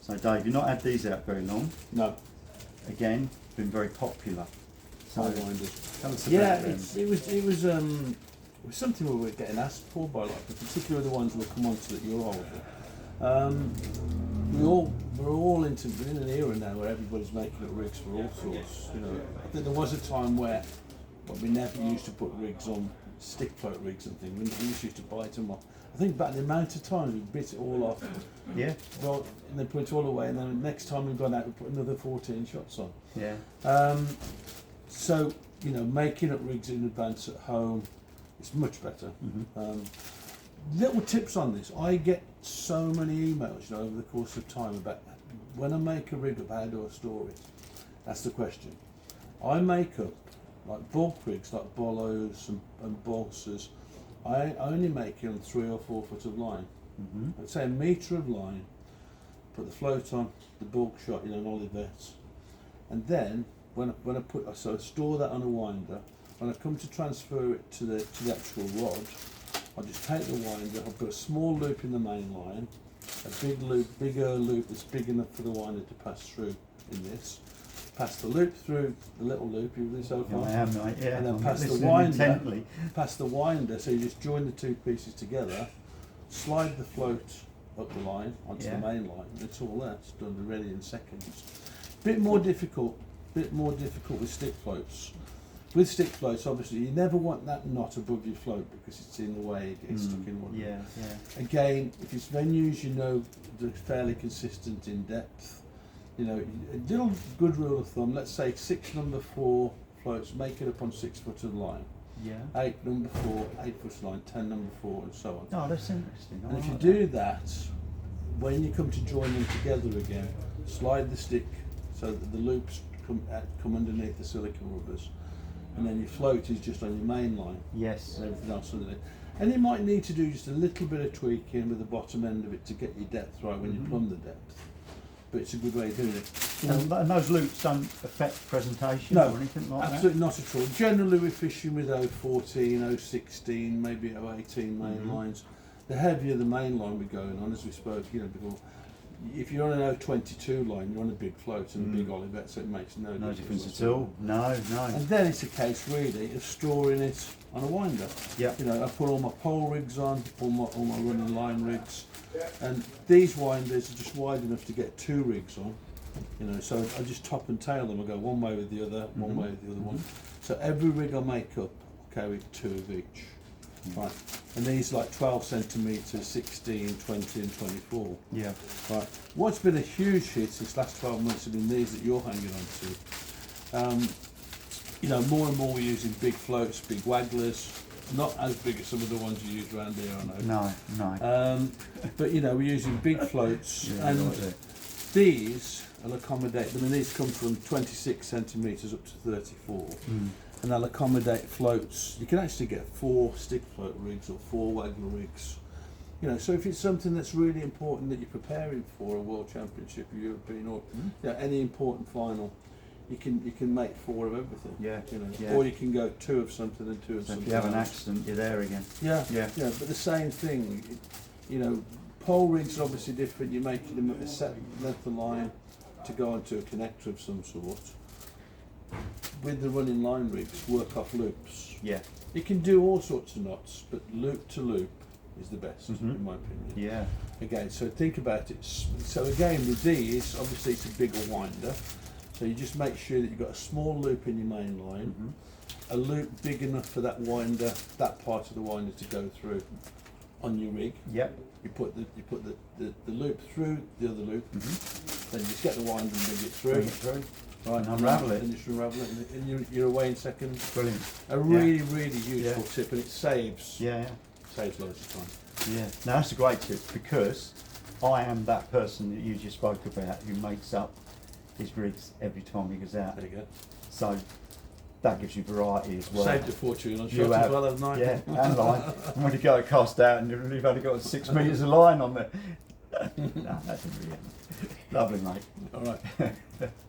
So Dave, you've not had these out very long. No. Again, been very popular. So Sidewinders. tell us Yeah, about them. it was something we were getting asked for by a lot of people, particularly the ones we'll come on to that you're older. We're all in an era now where everybody's making up rigs for all sorts. You know, I think there was a time where we never used to put rigs on stick float rigs and things. We used to bite them off. I think about the amount of times we bit it all off. Yeah. Well, and then put it all away, and then the next time we've gone out, we put another 14 shots on. Yeah. So you know, making up rigs in advance at home is much better. Little tips on this. I get so many emails, you know, over the course of time about when I make a rig up, how do I store it? That's the question. I make up like bulk rigs, like bolos and balsas. I only make it on 3 or 4 foot of line. I'd say a metre of line. Put the float on, the bulk shot, you know, an Olivet's, and then when I store that on a winder. When I come to transfer it to the actual rod, I'll just take the winder, I'll put a small loop in the main line, a bigger loop that's big enough for the winder to pass through in this. Pass the loop through the little loop, you with me so far? Yeah, I am, mate, yeah. And then I'm pass the listening winder, intently. pass the winder, so you just join the two pieces together, slide the float up the line, onto the main line, and it's all there, it's done and ready in seconds. Bit more difficult with stick floats. With stick floats, obviously, you never want that knot above your float because it's in the way, it gets stuck in one. Yeah. Again, if it's venues you know they're fairly consistent in depth, you know, a little good rule of thumb, let's say 6 number 4 floats, make it up on 6 foot of line. Yeah. 8 number 4, 8 foot line, 10 number 4, and so on. Oh, that's interesting. And if you do that, when you come to join them together again, slide the stick so that the loops come underneath the silicone rubbers, and then your float is just on your main line. Yes. And everything else underneath. And you might need to do just a little bit of tweaking with the bottom end of it to get your depth right when you plumb the depth. But it's a good way of doing it. And those loops don't affect presentation No, or anything like that? absolutely not at all. Generally we're fishing with 014, 016, maybe 018 main lines. The heavier the main line we're going on, as we spoke, you know, before. If you're on an 022 line, you're on a big float and a big Olivet, so it makes no difference at all. No. And then it's a case really of storing it on a winder. Yeah. You know, I put all my pole rigs on, all my running line rigs, and these winders are just wide enough to get 2 rigs on. You know, so I just top and tail them. I go one way with the other, one way with the other one. So every rig I make up, I carry 2 of each. Right, and these like 12 centimetres, 16, 20 and 24. Yeah. Right, what's been a huge hit this last 12 months have been these that you're hanging on to. You know, more and more we're using big floats, big wagglers, not as big as some of the ones you use around here, I know. No. But you know, we're using big floats, and these will accommodate, I mean these come from 26 centimetres up to 34. And they'll accommodate floats. You can actually get 4 stick float rigs or 4 waggler rigs. You know, so if it's something that's really important that you're preparing for a World Championship, a European, or you know, any important final, you can make 4 of everything. Yeah. You know, Yeah. or you can go 2 of something and 2 of So something. if you have an else. accident, you're there again. Yeah. Yeah. But the same thing. You know, pole rigs are obviously different. You're making them at a set length of line to go onto a connector of some sort. With the running line rigs, work off loops. Yeah. You can do all sorts of knots, but loop to loop is the best, in my opinion. Yeah. Again, so think about it. So again, with these, obviously it's a bigger winder. So you just make sure that you've got a small loop in your main line, a loop big enough for that winder, that part of the winder to go through on your rig. Yep. You put the loop through the other loop, then you just get the winder and bring it through. Bring it through. Right, And unravel it. And just unravel it, and you're away in seconds. Brilliant. A really useful tip, and it saves Yeah. loads of time. Yeah. Now that's a great tip because I am that person that you just spoke about who makes up his rigs every time he goes out. There you go. So that gives you variety as well. Saved a fortune on You shots have, as well, haven't I? yeah, and line. And when you go cast out and you've only got 6 metres of line on there. No, that's brilliant. Lovely, mate. All right.